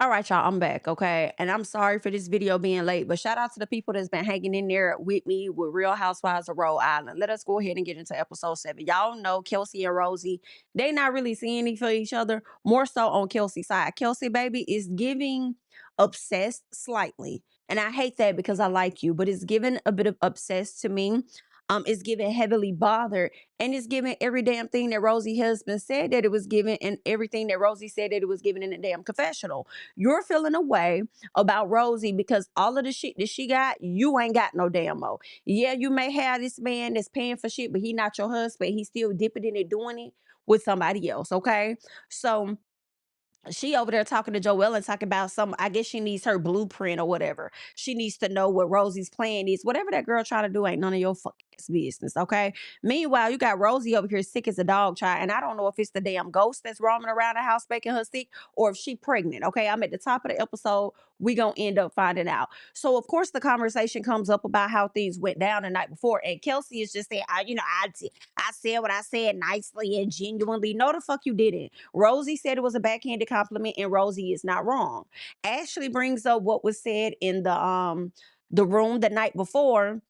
All right, y'all, I'm back, okay? And I'm sorry for this video being late, but shout out to the people that's been hanging in there with me with Real Housewives of Rhode Island. Let us go ahead and get into episode 7. Y'all know Kelsey and Rosie, they not really seeing it for each other, more so on Kelsey's side. Kelsey, baby, is giving obsessed slightly. And I hate that because I like you, but it's giving a bit of obsessed to me. It's giving heavily bothered, and it's giving every damn thing that Rosie husband said that it was given, and everything that Rosie said that it was given in the damn confessional. You're feeling a way about Rosie because all of the shit that she got, you ain't got no damn mo. Yeah, you may have this man that's paying for shit, but he not your husband. He's still dipping in it, doing it with somebody else. Okay. So she over there talking to Joellen, talking about some, I guess she needs her blueprint or whatever. She needs to know what Rosie's plan is. Whatever that girl trying to do ain't none of your fucking business, okay? Meanwhile, you got Rosie over here sick as a dog child, and I don't know if it's the damn ghost that's roaming around the house making her sick or if she pregnant, okay? I'm at the top of the episode. We gonna end up finding out. So, of course, the conversation comes up about how things went down the night before, and Kelsey is just saying, I said what I said nicely and genuinely. No, the fuck you didn't. Rosie said it was a backhanded compliment, and Rosie is not wrong. Ashley brings up what was said in the room the night before.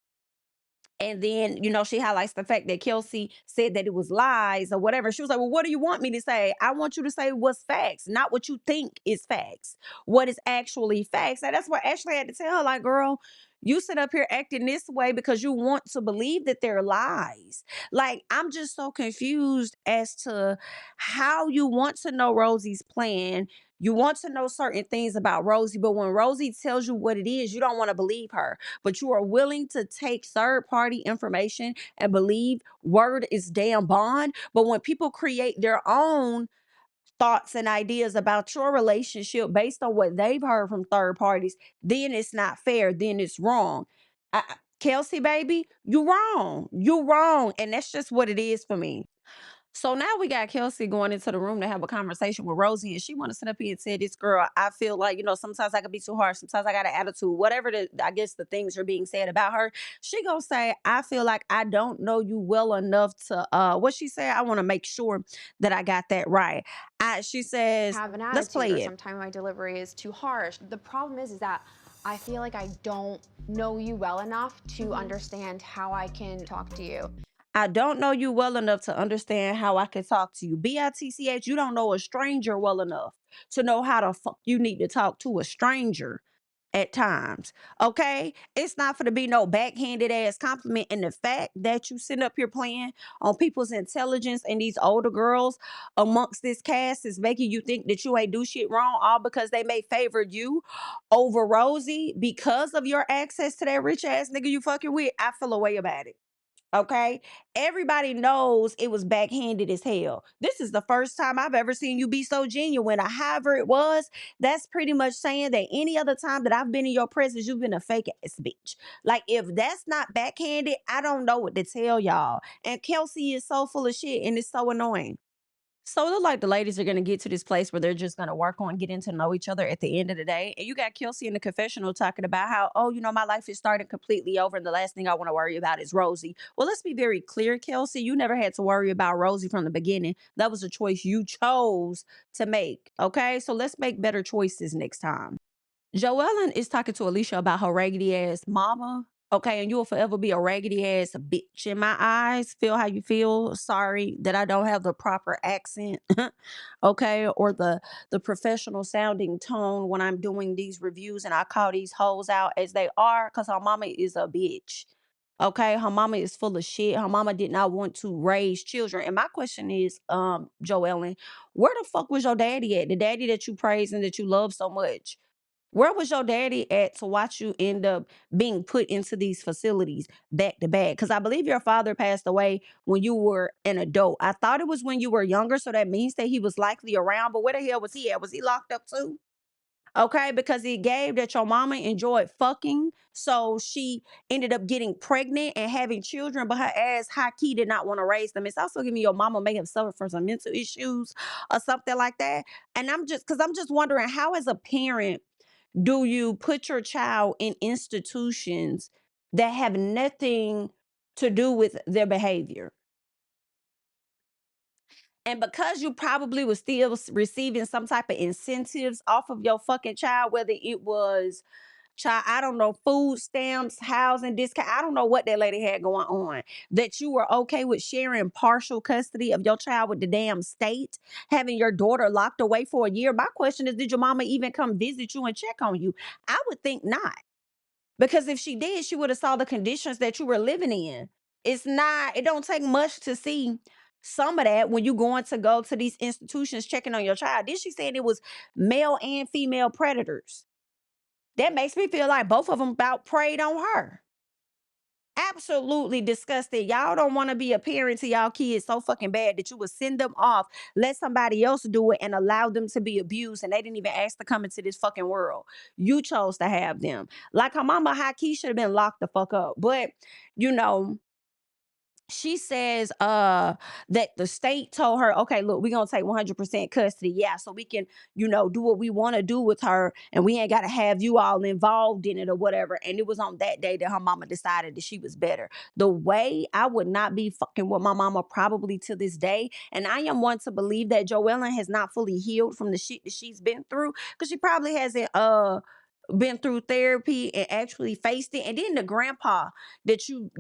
And then, she highlights the fact that Kelsey said that it was lies or whatever. She was like, well, what do you want me to say? I want you to say what's facts, not what you think is facts. What is actually facts? And that's what Ashley had to tell her, like, girl, you sit up here acting this way because you want to believe that they're lies. Like, I'm just so confused as to how you want to know Rosie's plan. You want to know certain things about Rosie, but when Rosie tells you what it is, you don't want to believe her, but you are willing to take third party information and believe word is damn bond. But when people create their own thoughts and ideas about your relationship based on what they've heard from third parties, then it's not fair. Then it's wrong. Kelsey, baby, you wrong. You wrong. And that's just what it is for me. So now we got Kelsey going into the room to have a conversation with Rosie, and she want to sit up here and say, "This girl, I feel like sometimes I could be too harsh, sometimes I got an attitude, whatever I guess the things are being said about her." She gonna say, "I feel like I don't know you well enough to what she said. I want to make sure that I got that right." She says, Have an "Let's attitude play or it." sometimes my delivery is too harsh. The problem is that I feel like I don't know you well enough to understand how I can talk to you. I don't know you well enough to understand how I can talk to you. BITCH, you don't know a stranger well enough to know how the fuck you need to talk to a stranger at times. Okay? It's not for to be no backhanded ass compliment. And the fact that you sit up here playing on people's intelligence and these older girls amongst this cast is making you think that you ain't do shit wrong, all because they may favor you over Rosie because of your access to that rich ass nigga you fucking with. I feel a way about it. Okay. Everybody knows it was backhanded as hell. This is the first time I've ever seen you be so genuine. Or however it was, that's pretty much saying that any other time that I've been in your presence, you've been a fake ass bitch. Like, if that's not backhanded, I don't know what to tell y'all. And Kelsey is so full of shit and it's so annoying. So it look like the ladies are gonna get to this place where they're just gonna work on getting to know each other at the end of the day. And you got Kelsey in the confessional talking about how, oh, my life is starting completely over, and the last thing I want to worry about is Rosie. Well, let's be very clear, Kelsey. You never had to worry about Rosie from the beginning. That was a choice you chose to make. Okay, so let's make better choices next time. Joellen is talking to Alicia about her raggedy ass mama. Okay, and you'll forever be a raggedy ass bitch in my eyes. Feel how you feel. Sorry that I don't have the proper accent, okay, or the professional sounding tone when I'm doing these reviews, and I call these hoes out as they are, cause her mama is a bitch. Okay, her mama is full of shit. Her mama did not want to raise children. And my question is, Joellen, where the fuck was your daddy at? The daddy that you praise and that you love so much. Where was your daddy at to watch you end up being put into these facilities back to back? Because I believe your father passed away when you were an adult. I thought it was when you were younger, so that means that he was likely around. But where the hell was he at? Was he locked up too? Okay, because he gave that your mama enjoyed fucking, so she ended up getting pregnant and having children, but her ass high key did not want to raise them. It's also giving your mama may have suffered from some mental issues or something like that. And I'm just wondering, how as a parent do you put your child in institutions that have nothing to do with their behavior? And because you probably was still receiving some type of incentives off of your fucking child, whether it was child, I don't know, food stamps, housing discount, I don't know what that lady had going on, that you were okay with sharing partial custody of your child with the damn state, having your daughter locked away for a year. My question is, did your mama even come visit you and check on you? I would think not. Because if she did, she would have saw the conditions that you were living in. It's not, it don't take much to see some of that when you going to go to these institutions checking on your child. Then she said it was male and female predators. That makes me feel like both of them about preyed on her. Absolutely disgusted. Y'all don't want to be a parent to y'all kids so fucking bad that you would send them off, let somebody else do it, and allow them to be abused. And they didn't even ask to come into this fucking world. You chose to have them. Like her mama, high key should have been locked the fuck up. But, you know, she says that the state told her, okay, look, we're gonna take 100% custody, yeah, so we can, do what we want to do with her, and we ain't got to have you all involved in it or whatever. And it was on that day that her mama decided that she was better. The way I would not be fucking with my mama probably to this day, and I am one to believe that Joellen has not fully healed from the shit that she's been through, because she probably hasn't been through therapy and actually faced it. And then the grandpa that you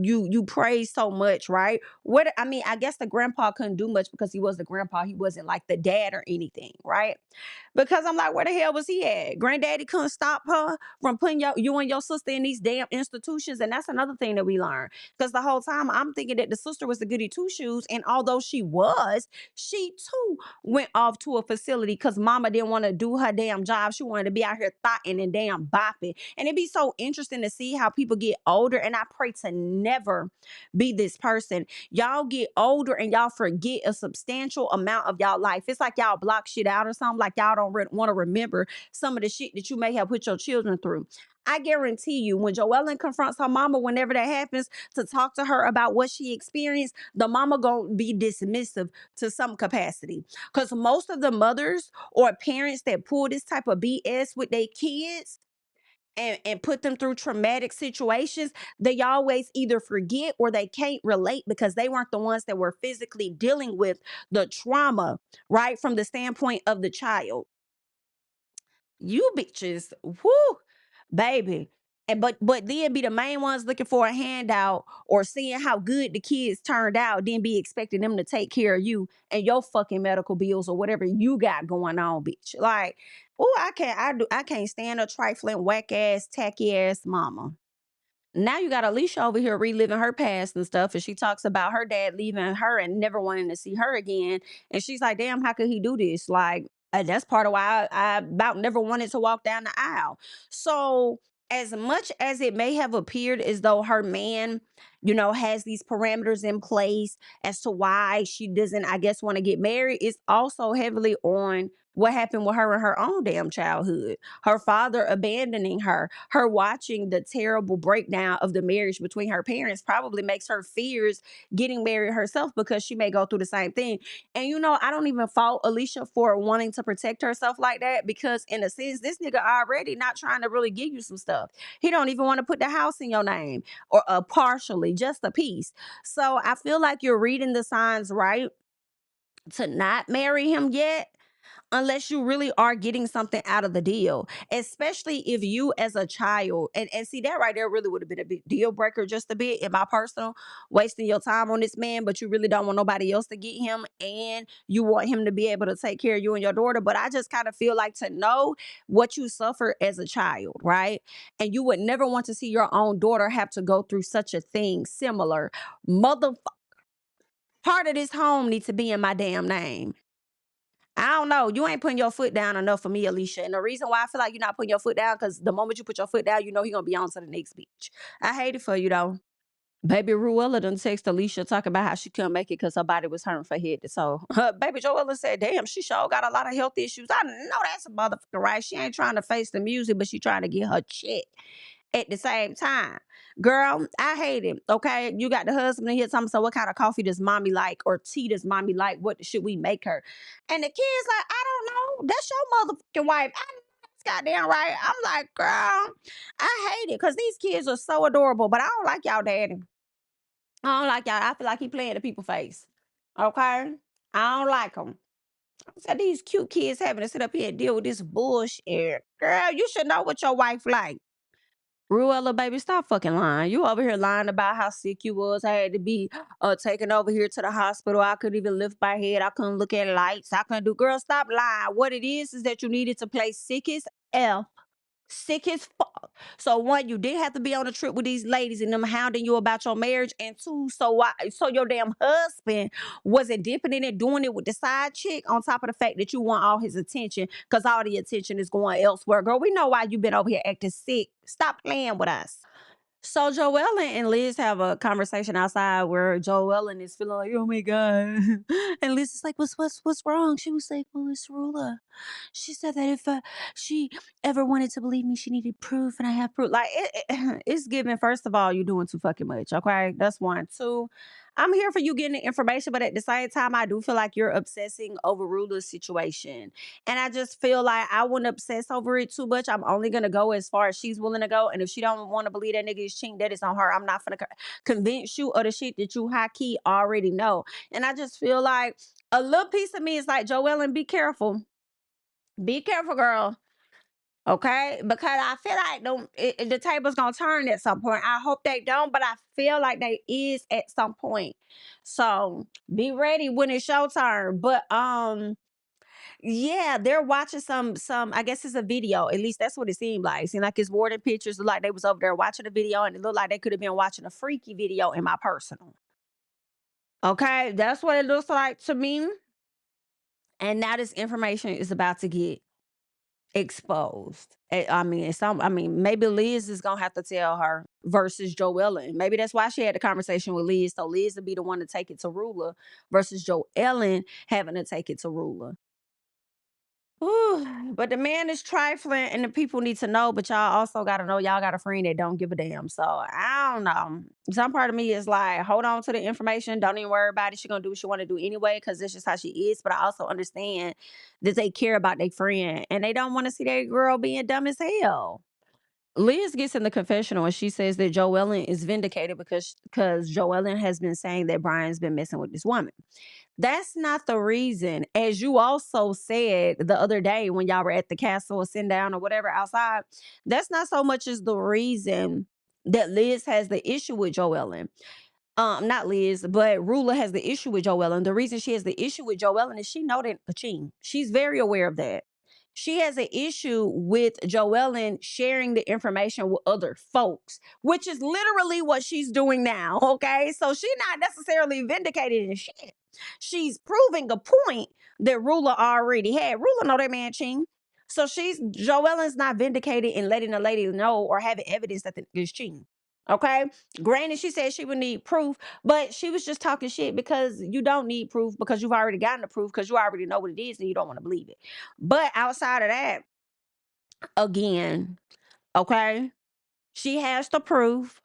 praise so much, right? What I mean, I guess the grandpa couldn't do much because he was the grandpa. He wasn't like the dad or anything, right? Because I'm like, where the hell was he at? Granddaddy couldn't stop her from putting you and your sister in these damn institutions. And that's another thing that we learned. Because the whole time I'm thinking that the sister was the goody two shoes. And although she was, she too went off to a facility because mama didn't want to do her damn job. She wanted to be out here thotting and damn bopping. And it'd be so interesting to see how people get older. And I pray to never be this person. Y'all get older and y'all forget a substantial amount of y'all life. It's like y'all block shit out or something, like y'all don't want to remember some of the shit that you may have put your children through. I guarantee you, when Joellen confronts her mama, whenever that happens, to talk to her about what she experienced, the mama gonna be dismissive to some capacity. Because most of the mothers or parents that pull this type of BS with their kids and put them through traumatic situations, they always either forget or they can't relate because they weren't the ones that were physically dealing with the trauma, right? From the standpoint of the child. You bitches, whoo, baby. And but then be the main ones looking for a handout or seeing how good the kids turned out, then be expecting them to take care of you and your fucking medical bills or whatever you got going on, bitch. Like, oh, I can't stand a trifling, whack ass, tacky ass mama. Now you got Alicia over here reliving her past and stuff, and she talks about her dad leaving her and never wanting to see her again. And she's like, "Damn, how could he do this?" Like, that's part of why I about never wanted to walk down the aisle. So, as much as it may have appeared as though her man, has these parameters in place as to why she doesn't, I guess, want to get married, it's also heavily on what happened with her in her own damn childhood, her father abandoning her watching the terrible breakdown of the marriage between her parents probably makes her fears getting married herself because she may go through the same thing. And I don't even fault Alicia for wanting to protect herself like that, because in a sense, this nigga already not trying to really give you some stuff. He don't even want to put the house in your name, or partially, just a piece. So I feel like you're reading the signs right to not marry him yet, unless you really are getting something out of the deal, especially if you as a child, and see that right there really would have been a big deal breaker, just a bit in my personal, wasting your time on this man, but you really don't want nobody else to get him, and you want him to be able to take care of you and your daughter. But I just kind of feel like, to know what you suffered as a child, right? And you would never want to see your own daughter have to go through such a thing similar. Mother, part of this home needs to be in my damn name. I don't know. You ain't putting your foot down enough for me, Alicia. And the reason why I feel like you're not putting your foot down, because the moment you put your foot down, you know he gonna be on to the next bitch. I hate it for you though. Baby Ruella done text Alicia talking about how she couldn't make it because her body was hurting for head. So baby Joella said, damn, she sure got a lot of health issues. I know that's a motherfucker, right? She ain't trying to face the music, but she trying to get her check at the same time. Girl, I hate it. Okay. You got the husband in here talking, so what kind of coffee does mommy like? Or tea does mommy like? What should we make her? And the kid's like, I don't know. That's your motherfucking wife. I know that's goddamn right. I'm like, girl, I hate it because these kids are so adorable, but I don't like y'all daddy. I don't like y'all. I feel like he playing the people face. Okay. I don't like them. So these cute kids having to sit up here and deal with this bullshit. Girl, you should know what your wife like. Rulla, baby, stop fucking lying. You over here lying about how sick you was. I had to be taken over here to the hospital. I couldn't even lift my head. I couldn't look at lights. I couldn't do. Girl, stop lying. What it is that you needed to play sick as F. Sick as fuck. So one, you did have to be on a trip with these ladies and them hounding you about your marriage. And two, so your damn husband wasn't dipping in it, doing it with the side chick on top of the fact that you want all his attention because all the attention is going elsewhere. Girl, we know why you've been over here acting sick. Stop playing with us. So Joellen and Liz have a conversation outside where Joellen is feeling like, oh my God. And Liz is like, what's wrong? She was like, well, it's Rula. She said that if she ever wanted to believe me, she needed proof, and I have proof. Like it's given. First of all, you're doing too fucking much. Okay, that's one. Two, I'm here for you getting the information, but at the same time, I do feel like you're obsessing over Rula's situation, and I just feel like I wouldn't obsess over it too much. I'm only gonna go as far as she's willing to go, and if she don't want to believe that nigga is cheating, that is on her. I'm not gonna convince you of the shit that you high key already know, and I just feel like a little piece of me is like, Joellen, be careful. Be careful, girl. Okay, because I feel like the table's gonna turn at some point. I hope they don't, but I feel like they is at some point. So be ready when it's your turn. But yeah, they're watching some. I guess it's a video. At least that's what it seemed like. It seemed like it's more than pictures. Looked like they was over there watching a video, and it looked like they could have been watching a freaky video in my personal. Okay, that's what it looks like to me. And now this information is about to get exposed. I mean, maybe Liz is gonna have to tell her versus Joellen. Maybe that's why she had the conversation with Liz. So Liz would be the one to take it to Rula versus Joellen having to take it to Rula. Ooh, but the man is trifling and the people need to know, but y'all also gotta know y'all got a friend that don't give a damn. So I don't know. Some part of me is like, hold on to the information. Don't even worry about it. She gonna do what she wanna do anyway, because that's just how she is. But I also understand that they care about their friend and they don't want to see their girl being dumb as hell. Liz gets in the confessional and she says that Joellen is vindicated because Joellen has been saying that Brian's been messing with this woman. That's not the reason. As you also said the other day when y'all were at the castle or sitting down or whatever outside, that's not so much as the reason that Liz has the issue with Joellen. Not Liz, but Rula has the issue with Joellen. The reason she has the issue with Joellen is she know that Kaching. She's very aware of that. She has an issue with Joellen sharing the information with other folks, which is literally what she's doing now. Okay. So she's not necessarily vindicated in shit. She's proving a point that Rula already had. Rula know that man Ching. So Joellen's not vindicated in letting the lady know or having evidence that the is cheating. Okay. Granted, she said she would need proof, but she was just talking shit because you don't need proof because you've already gotten the proof because you already know what it is and you don't want to believe it. But outside of that, again, okay, she has the proof.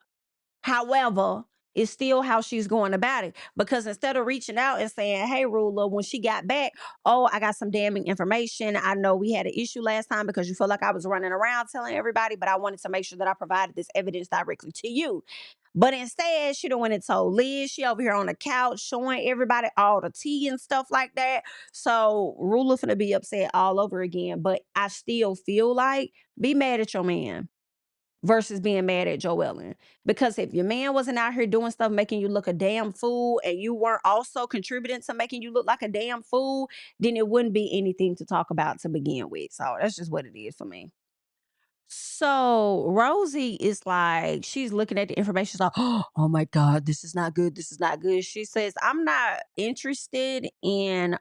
However, it's still how she's going about it. Because instead of reaching out and saying, hey, Rula, when she got back, oh, I got some damning information. I know we had an issue last time because you felt like I was running around telling everybody, but I wanted to make sure that I provided this evidence directly to you. But instead, she done went and told Liz. She over here on the couch showing everybody all the tea and stuff like that. So Rula finna be upset all over again. But I still feel like be mad at your man versus being mad at Joellen. Because if your man wasn't out here doing stuff making you look a damn fool and you weren't also contributing to making you look like a damn fool, then it wouldn't be anything to talk about to begin with. So that's just what it is for me. So Rosie is like, she's looking at the information. She's like, oh my God, this is not good. This is not good. She says, I'm not interested in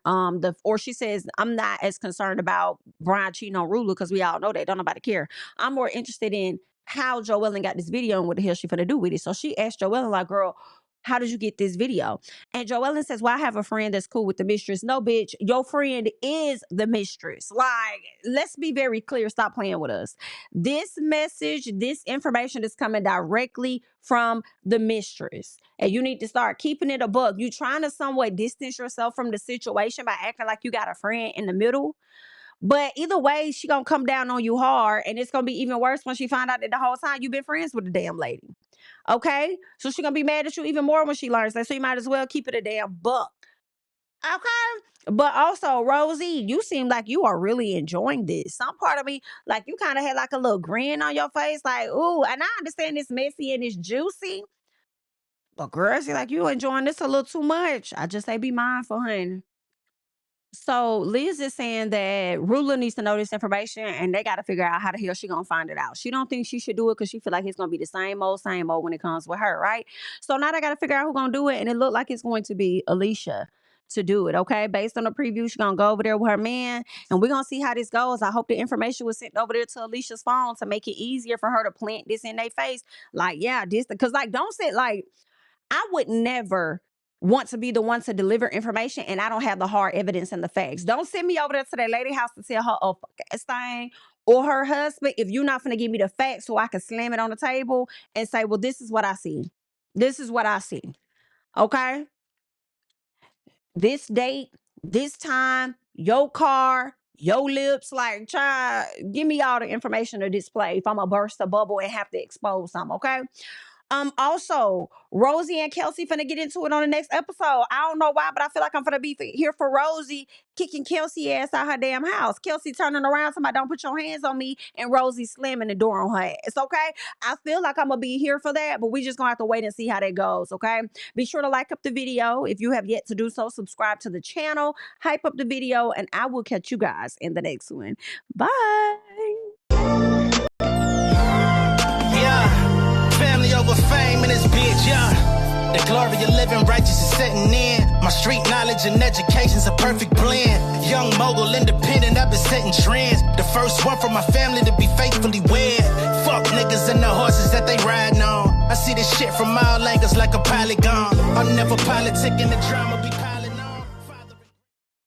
or she says, I'm not as concerned about Brian cheating on Rula because we all know that. Don't nobody care. I'm more interested in how Joellen got this video and what the hell she finna do with it. So she asked Joellen, like, girl, how did you get this video? And Joellen says, well, I have a friend that's cool with the mistress. No, bitch, your friend is the mistress. Like, let's be very clear. Stop playing with us. This message, this information is coming directly from the mistress. And you need to start keeping it a buck. You trying to somewhat distance yourself from the situation by acting like you got a friend in the middle. But either way, she gonna come down on you hard. And it's gonna be even worse when she find out that the whole time you've been friends with the damn lady. Okay? So she gonna be mad at you even more when she learns that. So you might as well keep it a damn buck. Okay. But also, Rosie, you seem like you are really enjoying this. Some part of me, like you kind of had like a little grin on your face, like, ooh, and I understand it's messy and it's juicy. But girl, see, like you enjoying this a little too much. I just say be mindful, honey. So Liz is saying that Rula needs to know this information and they got to figure out how the hell she gonna find it out. She don't think she should do it because she feel like it's gonna be the same old when it comes with her, right? So now they got to figure out who's gonna do it, and it looked like it's going to be Alicia to do it. Okay, based on the preview, she's gonna go over there with her man, and we're gonna see how this goes. I hope the information was sent over there to Alicia's phone to make it easier for her to plant this in their face. Like, yeah, this because like don't say like I would never want to be the one to deliver information and I don't have the hard evidence and the facts. Don't send me over there to that lady house to tell her a fucking thing or her husband if you're not going to give me the facts so I can slam it on the table and say, well, this is what I see. This is what I see. Okay? This date, this time, your car, your lips, like, child, give me all the information to display if I'm going to burst a bubble and have to expose something, okay? Also, Rosie and Kelsey finna get into it on the next episode. I don't know why, but I feel like I'm finna be here for Rosie kicking Kelsey ass out her damn house. Kelsey turning around, somebody don't put your hands on me, and Rosie slamming the door on her ass, okay? I feel like I'm gonna be here for that, but we just gonna have to wait and see how that goes, okay? Be sure to like up the video. If you have yet to do so, subscribe to the channel, hype up the video, and I will catch you guys in the next one. Bye. Family over fame in this bitch, yeah. The glory of living righteous is setting in. My street knowledge and education's a perfect blend. Young mogul, independent, I've been setting trends. The first one from my family to be faithfully wed. Fuck niggas and the horses that they riding on. I see this shit from all angles like a polygon. I'm never politicking the drama.